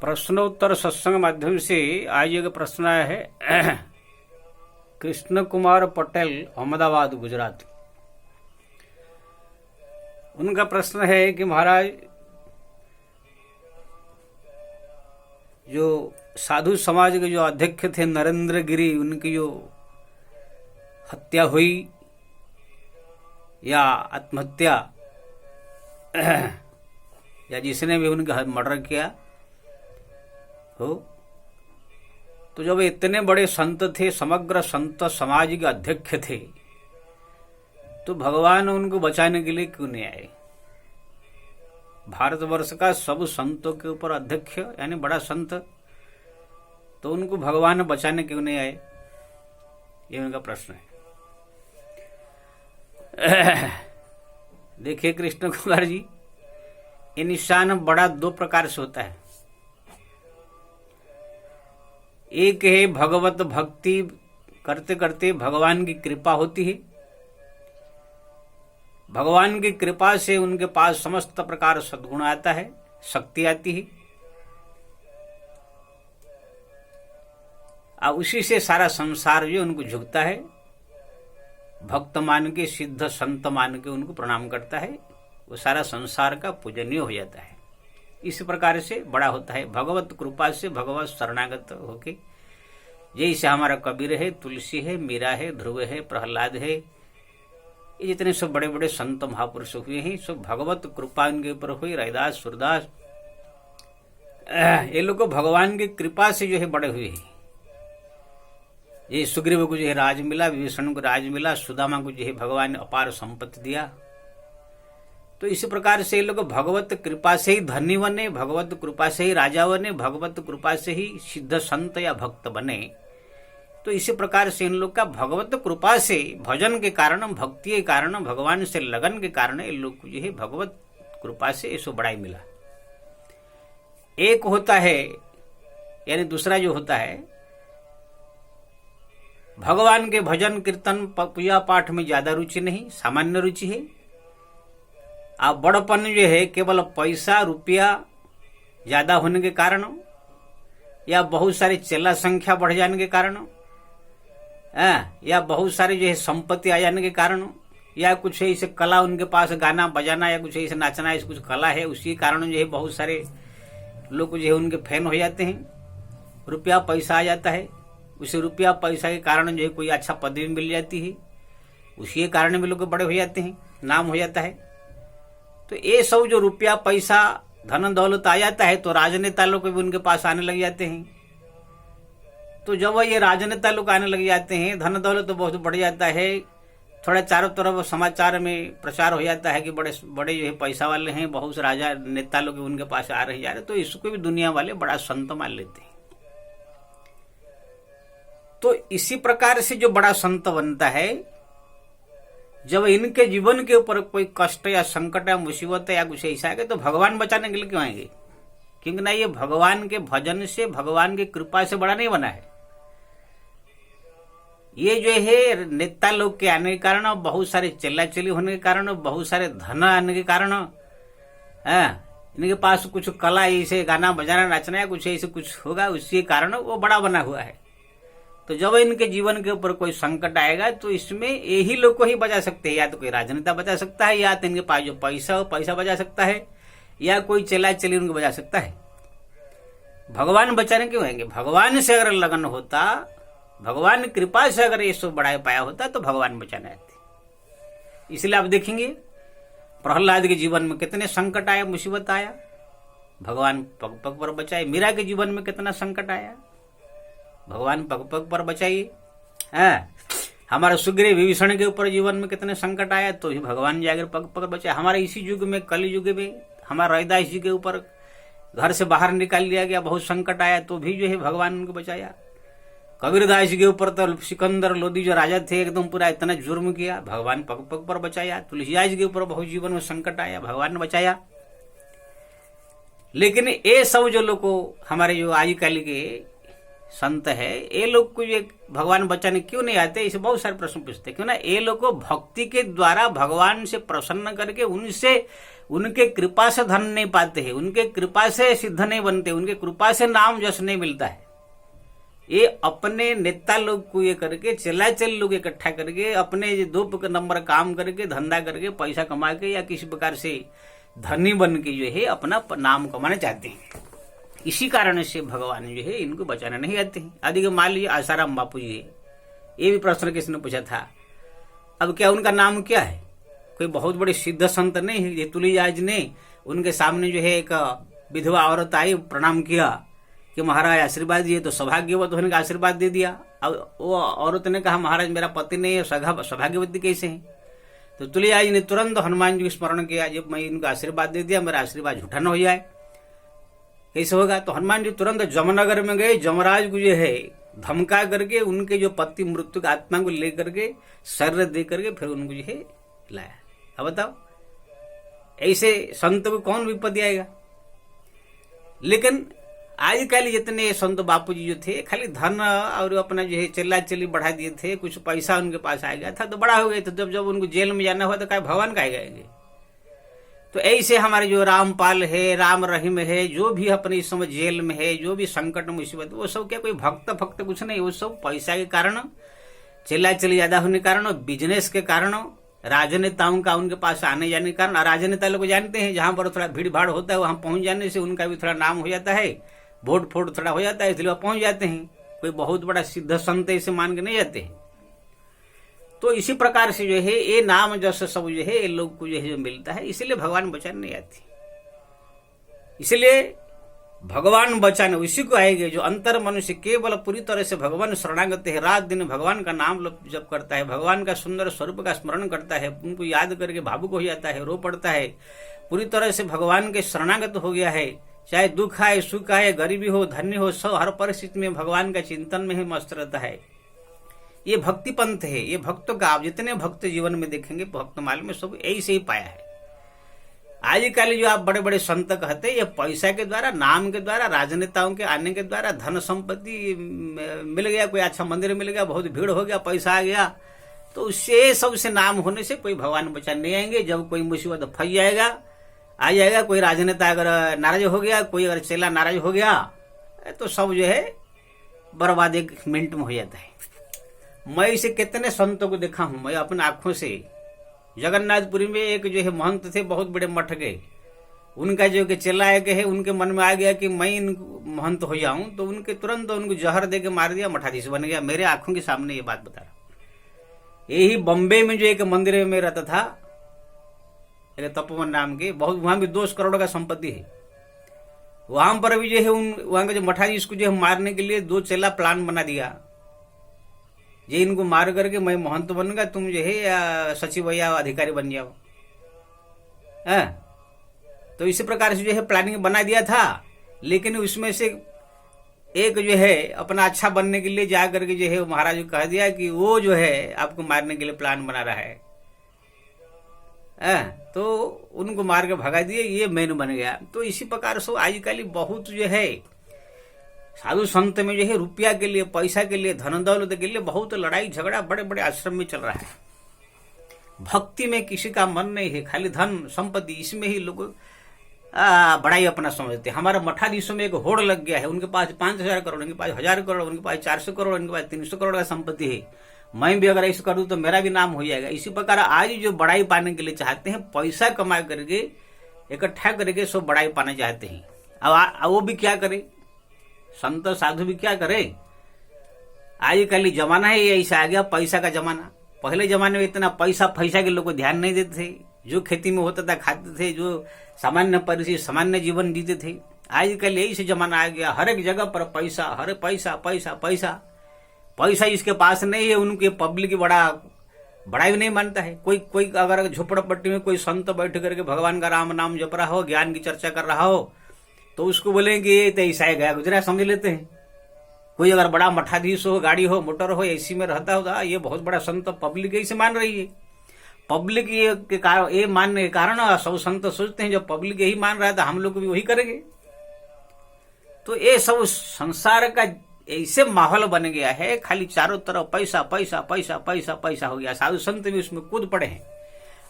प्रश्नोत्तर सत्संग माध्यम से आज एक प्रश्न आया है कृष्ण कुमार पटेल, अहमदाबाद, गुजरात। उनका प्रश्न है कि महाराज, जो साधु समाज के जो अध्यक्ष थे नरेंद्र गिरी, उनकी जो हत्या हुई या आत्महत्या या जिसने भी उनका मर्डर किया हो, तो जब इतने बड़े संत थे, समग्र संत समाज के अध्यक्ष थे, तो भगवान उनको बचाने के लिए क्यों नहीं आए? भारतवर्ष का सब संतों के ऊपर अध्यक्ष यानी बड़ा संत, तो उनको भगवान बचाने क्यों नहीं आए? ये उनका प्रश्न है। देखिए कृष्ण कुमार जी, ये निशान बड़ा दो प्रकार से होता है। एक है भगवत भक्ति करते करते भगवान की कृपा होती है, भगवान की कृपा से उनके पास समस्त प्रकार सद्गुण आता है, शक्ति आती है, और उसी से सारा संसार जो उनको झुकता है, भक्त मान के, सिद्ध संत मान के उनको प्रणाम करता है, वो सारा संसार का पूजनीय हो जाता है। इस प्रकार से बड़ा होता है भगवत कृपा से, भगवत शरणागत होके। जैसे हमारा कबीर है, तुलसी है, मीरा है, ध्रुव है, प्रहलाद है, ये जितने सब बड़े बड़े संत महापुरुष हुए हैं, सब भगवत कृपा इनके ऊपर हुई। रैदास, सूरदास, ये लोग भगवान की कृपा से जो है बड़े हुए हैं। ये सुग्रीव को जो है राज मिला, विभीषण को राज मिला, सुदामा को जो है भगवान ने अपार संपत्ति दिया। तो इसी प्रकार से ये लोग भगवत कृपा से ही धनी बने, भगवत कृपा से ही राजा बने, भगवत कृपा से ही सिद्ध संत या भक्त बने। तो इसी प्रकार से इन लोग का भगवत कृपा से, भजन के कारण, भक्ति के कारण, भगवान से लगन के कारण ये लोग को जो है भगवत कृपा से ऐसा बड़ाई मिला। एक होता है, यानी दूसरा जो होता है, भगवान के भजन कीर्तन पूजा पाठ में ज्यादा रुचि नहीं, सामान्य रुचि है। आप बड़पन जो है केवल पैसा रुपया ज्यादा होने के कारण, या बहुत सारी चेला संख्या बढ़ जाने के कारण, या बहुत सारी जो है संपत्ति आ जाने के कारण, या कुछ ऐसे कला उनके पास, गाना बजाना या कुछ ऐसे नाचना, ऐसे कुछ कला है, उसी कारण जो है बहुत सारे लोग जो है उनके फैन हो जाते हैं। रुपया पैसा आ जाता है, उसे रुपया पैसा के कारण जो है कोई अच्छा पदवी मिल जाती है, उसी के कारण भी लोग बड़े हो जाते हैं, नाम हो जाता है। तो ये सब जो रुपया पैसा धन दौलत आ जाता है, तो राजनेता लोग भी उनके पास आने लग जाते हैं। तो जब ये राजनेता लोग आने लग जाते हैं, धन दौलत तो बहुत बढ़ जाता है, थोड़ा चारों तरफ समाचार में प्रचार हो जाता है कि बड़े बड़े जो है पैसा वाले हैं, बहुत से राजा नेता लोग उनके पास आ रहे जा रहे, तो इसको भी दुनिया वाले बड़ा संत मान लेते हैं। तो इसी प्रकार से जो बड़ा संत बनता है, जब इनके जीवन के ऊपर कोई कष्ट या संकट या मुसीबत या कुछ ऐसा है, तो भगवान बचाने के लिए क्यों आएंगे? क्योंकि ना ये भगवान के भजन से, भगवान की कृपा से बड़ा नहीं बना है। ये जो है नेता लोग के आने के कारण, बहुत सारे चिल्ला चिल्ली होने के कारण, बहुत सारे धन आने के कारण, इनके पास कुछ कला, ऐसे गाना बजाना नाचना या कुछ ऐसे कुछ होगा, उसी कारण वो बड़ा बना हुआ है। तो जब इनके जीवन के ऊपर कोई संकट आएगा, तो इसमें यही लोग को ही बचा सकते हैं। या तो कोई राजनेता बचा सकता है, या तो इनके पास जो पैसा हो पैसा बचा सकता है, या कोई चला चली उनको बचा सकता है। भगवान बचाने क्यों आएंगे? भगवान से अगर लगन होता, भगवान कृपा से अगर ये सब बढ़ाया पाया होता, तो भगवान बचाने आते। इसलिए आप देखेंगे प्रहलाद के जीवन में कितने संकट आया, मुसीबत आया, भगवान पग पग पर बचाए। मीरा के जीवन में कितना संकट आया, भगवान पग पग पर बचाइए। हमारे सुग्रीव विभीषण के ऊपर जीवन में कितने संकट आया, तो भगवान जाकर पग पग बचाए। हमारे इसी युग में, कल युग में, हमारे रैदास जी के ऊपर घर से बाहर निकाल लिया गया, बहुत संकट आया, तो भी जो है भगवान उनको बचाया। कबीरदास जी के ऊपर तो सिकंदर लोदी जो राजा थे, एकदम पूरा इतना जुर्म किया, भगवान पग पग पर बचाया। तुलसीदास जी के ऊपर बहुत जीवन में संकट आया, भगवान ने बचाया। लेकिन ये सब जो लोग हमारे जो आजकल के संत है, ये लोग को ये भगवान बचाने क्यों नहीं आते? इसे बहुत सारे प्रश्न पूछते क्यों ना। ये लोग को भक्ति के द्वारा भगवान से प्रसन्न करके उनसे उनके कृपा से धन नहीं पाते हैं, उनके कृपा से सिद्ध नहीं बनते, उनके कृपा से नाम जस नहीं मिलता है। ये अपने नेता लोग को ये करके चलाचल लोग इकट्ठा करके अपने 2 नंबर काम करके धंधा करके पैसा कमा के या किसी प्रकार से धनी बन के जो है अपना नाम कमाना चाहते हैं। इसी कारण से भगवान जो है इनको बचाने नहीं आते हैं। आदि मान लीजिए आसाराम बापू जी, ये भी प्रश्न किसी ने पूछा था। अब क्या उनका नाम क्या है? कोई बहुत बड़े सिद्ध संत नहीं है। ये तुलसीदास ने उनके सामने जो है एक विधवा औरत आई, प्रणाम किया कि महाराज आशीर्वाद दिए, तो सौभाग्यवत होने का आशीर्वाद दे दिया। अब वो औरत ने कहा महाराज मेरा पति नहीं है, सौभाग्यवती कैसे है? तो तुलसीदास ने तुरंत हनुमान जी को स्मरण किया, जब मैं इनको आशीर्वाद दे दिया मेरा आशीर्वाद झूठा न हो जाए, कैसे होगा? तो हनुमान जी तुरंत जमनगर में गए, जमराज को जो है धमका करके उनके जो पति मृत्यु की आत्मा को लेकर के शरीर दे करके फिर उनको जो है लाया। अब बताओ ऐसे संत को कौन विपत्ति आएगा? लेकिन आजकल जितने संत बापू जी जो थे खाली धन और अपना जो है चिल्ला चिल्ली बढ़ा दिए थे, कुछ पैसा उनके पास आ गया था तो बड़ा हो गए। तो जब उनको जेल में जाना हुआ तो क्या भगवान का गएंगे? तो ऐसे हमारे जो रामपाल है, राम रहीम है, जो भी अपने इस समय जेल में है, जो भी संकट मुसीबत, वो सब क्या कोई भक्त भक्त कुछ नहीं, वो सब पैसा के कारण, चिल्ला चिल्ली ज्यादा होने के कारण, बिजनेस के कारण, राजनेताओं का उनके पास आने जाने के कारण। राजनेता लोग जानते हैं जहां पर थोड़ा भीड़ भाड़ होता है वहां पहुंच जाने से उनका भी थोड़ा नाम हो जाता है, वोट फोट थोड़ा हो जाता है, इसलिए वह पहुंच जाते हैं। कोई बहुत बड़ा सिद्ध संत ऐसे मान के नहीं जाते हैं। तो इसी प्रकार से जो है ये नाम जैसे सब जो है ये लोग को जो है जो मिलता है, इसलिए भगवान बचाने नहीं आते। इसलिए भगवान बचाने उसी को आएंगे जो अंतर मनुष्य केवल पूरी तरह से भगवान शरणागत है, रात दिन भगवान का नाम जप करता है, भगवान का सुंदर स्वरूप का स्मरण करता है, उनको याद करके भावुक हो जाता है, रो पड़ता है, पूरी तरह से भगवान के शरणागत हो गया है। चाहे दुख आए, सुख आए, गरीबी हो, धन्य हो, सब हर परिस्थिति में भगवान का चिंतन में ही मस्त रहता है। ये भक्ति पंथ है। ये भक्तों का आप जितने भक्त जीवन में देखेंगे भक्तमाल में सब ऐसे ही पाया है। आजकल जो आप बड़े बड़े संत कहते हैं ये पैसा के द्वारा, नाम के द्वारा, राजनेताओं के आने के द्वारा, धन संपत्ति मिल गया, कोई अच्छा मंदिर मिल गया, बहुत भीड़ हो गया, पैसा आ गया, तो उससे सबसे नाम होने से कोई भगवान बचा नहीं आएंगे। जब कोई मुसीबत फंस जाएगा, आ जाएगा, कोई राजनेता अगर नाराज हो गया, कोई अगर चेला नाराज हो गया तो सब जो है बर्बाद 1 मिनट में हो जाता है। मैं इसे कितने संतों को देखा हूं, मैं अपने आंखों से। जगन्नाथपुरी में एक जो है महंत थे, बहुत बड़े मठ के, उनका जो कि चेला एक है, उनके मन में आ गया कि मैं महंत हो जाऊं, तो उनके तुरंत उनको जहर दे के मार दिया, मठाधीश बन गया। मेरे आंखों के सामने ये बात बता रहा। यही बम्बे में जो एक मंदिर में रहता था, एक तपोवन नाम के, बहुत वहां भी 2 करोड़ का संपत्ति है। वहां पर भी जो है वहां के जो मठाधीश को जो है मारने के लिए 2 चेला प्लान बना दिया, ये इनको मार करके मैं महंत बनूंगा, तुम जो है या सचिव या अधिकारी बन जाओ। तो इसी प्रकार से जो है प्लानिंग बना दिया था। लेकिन उसमें से एक जो है अपना अच्छा बनने के लिए जा करके जो है महाराज को कह दिया कि वो जो है आपको मारने के लिए प्लान बना रहा है। तो उनको मार के भगा दिए, ये मैन बन गया। तो इसी प्रकार से आजकल बहुत जो है साधु संत में जो है रुपया के लिए, पैसा के लिए, धन दौलत के लिए बहुत लड़ाई झगड़ा बड़े बड़े आश्रम में चल रहा है। भक्ति में किसी का मन नहीं है, खाली धन संपत्ति, इसमें ही लोग बड़ाई अपना समझते हैं। हमारा मठाधीशों में एक होड़ लग गया है, उनके पास 5,000 करोड़, उनके पास 1,000 करोड़, उनके पास 400 करोड़, उनके पास 300 करोड़ का संपत्ति है। मैं भी अगर ऐसा करूं तो मेरा भी नाम हो जाएगा। इसी प्रकार आज जो बड़ाई पाने के लिए चाहते हैं, पैसा कमा करके इकट्ठा करके सब बड़ाई पाना चाहते हैं। अब वो भी क्या करे, संत साधु भी क्या करे। आजकल जमाना है ये ऐसा आ गया, पैसा का जमाना। पहले जमाने में इतना पैसा के लोग को ध्यान नहीं देते थे, जो खेती में होता था खाते थे, जो सामान्य परिस्थिति सामान्य जीवन जीते थे। आजकल यही से जमाना आ गया, हर एक जगह पर पैसा, हर पैसा पैसा पैसा पैसा इसके पास नहीं है, उनके पब्लिक बड़ा भी नहीं मानता है। कोई अगर झोपड़पट्टी में कोई संत बैठ करके भगवान का राम नाम जप रहा हो, ज्ञान की चर्चा कर रहा हो, तो उसको बोलेंगे ये तो ऐसा है, गया गुजरा समझ लेते हैं। कोई अगर बड़ा मठाधीश हो, गाड़ी हो, मोटर हो, एसी में रहता होगा, ये बहुत बड़ा संत, पब्लिक ऐसे मान रही है। पब्लिक ये मानने के कारण सब संत सोचते हैं जब पब्लिक यही मान रहा है तो हम लोग भी वही करेंगे। तो ये सब संसार का ऐसे माहौल बन गया है, खाली चारों तरफ पैसा पैसा पैसा पैसा पैसा हो गया। साधु संत भी उसमें कूद पड़े हैं।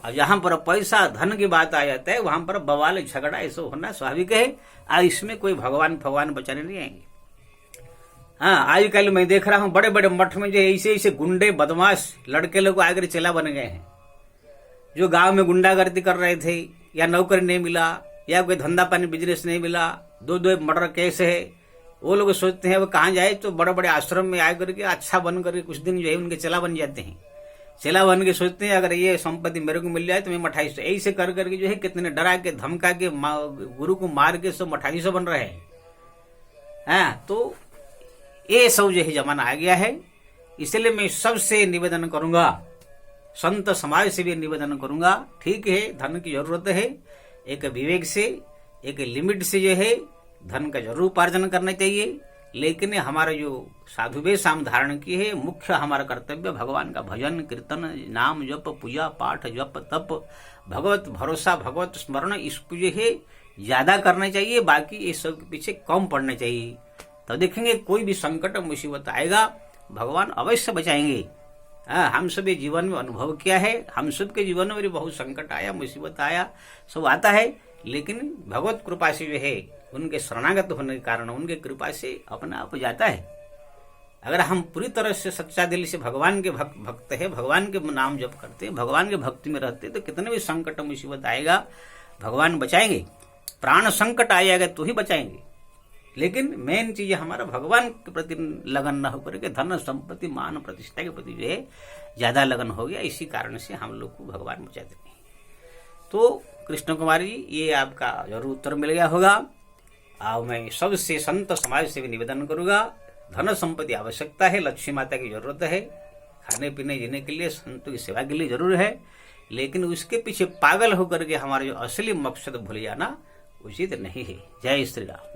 और जहां पर पैसा धन की बात आ जाता है वहां पर बवाल झगड़ा ऐसा होना स्वाभाविक है। और इसमें कोई भगवान बचाने नहीं आएंगे। हाँ, आजकल मैं देख रहा हूँ बड़े बड़े मठ में जो ऐसे ऐसे गुंडे बदमाश लड़के लोग आकर चेला बन गए हैं। जो गांव में गुंडागर्दी कर रहे थे, या नौकरी नहीं मिला, या कोई धंधा पानी बिजनेस नहीं मिला, दो मर्डर केस है, वो लोग सोचते हैं वो कहाँ जाए तो बड़े बड़े आश्रम में आकर के अच्छा बन करके कुछ दिन जो है उनके चेला बन जाते हैं। चेला बन के सोचते हैं अगर ये संपत्ति मेरे को मिल जाए तो मैं मठाई से, ऐसे कर करके जो है कितने डरा के धमका के गुरु को मार के सब मठाई से बन रहे हैं। हाँ, तो ये सब जो है जमाना आ गया है। इसलिए मैं सबसे निवेदन करूंगा, संत समाज से भी निवेदन करूंगा, ठीक है धन की जरूरत है, एक विवेक से एक लिमिट से जो है धन का जरूर उपार्जन करना चाहिए। लेकिन हमारा जो साधु वेश हम धारण किए है, मुख्य हमारा कर्तव्य भगवान का भजन कीर्तन नाम जप पूजा पाठ जप तप भगवत भरोसा भगवत स्मरण इसको जो है ज्यादा करना चाहिए। बाकी ये सब के पीछे कम पड़ना चाहिए। तो देखेंगे कोई भी संकट मुसीबत आएगा भगवान अवश्य बचाएंगे। हम सब ये जीवन में अनुभव किया है। हम सब के जीवन में भी बहुत संकट आया, मुसीबत आया, सब आता है। लेकिन भगवत कृपा से जो है उनके शरणागत होने के कारण उनके कृपा से अपने आप जाता है। अगर हम पूरी तरह से सच्चा दिल से भगवान के भक्त है, भगवान के नाम जप करते हैं, भगवान के भक्ति में रहते हैं, तो कितने भी संकट मुसीबत आएगा भगवान बचाएंगे। प्राण संकट आएगा तो ही बचाएंगे। लेकिन मेन चीज हमारा भगवान के प्रति लगन न होकर के धन संपत्ति मान प्रतिष्ठा के प्रति जो है ज्यादा लगन हो गया। इसी कारण से हम लोग को भगवान बचाते नहीं। तो कृष्ण कुमार जी, ये आपका जरूर उत्तर मिल गया होगा। और मैं सबसे संत समाज से भी निवेदन करूंगा, धन संपत्ति आवश्यकता है, लक्ष्मी माता की जरूरत है, खाने पीने जीने के लिए, संतों की सेवा के लिए जरूर है। लेकिन उसके पीछे पागल होकर के हमारा जो असली मकसद भूल जाना उचित नहीं है। जय श्री राम।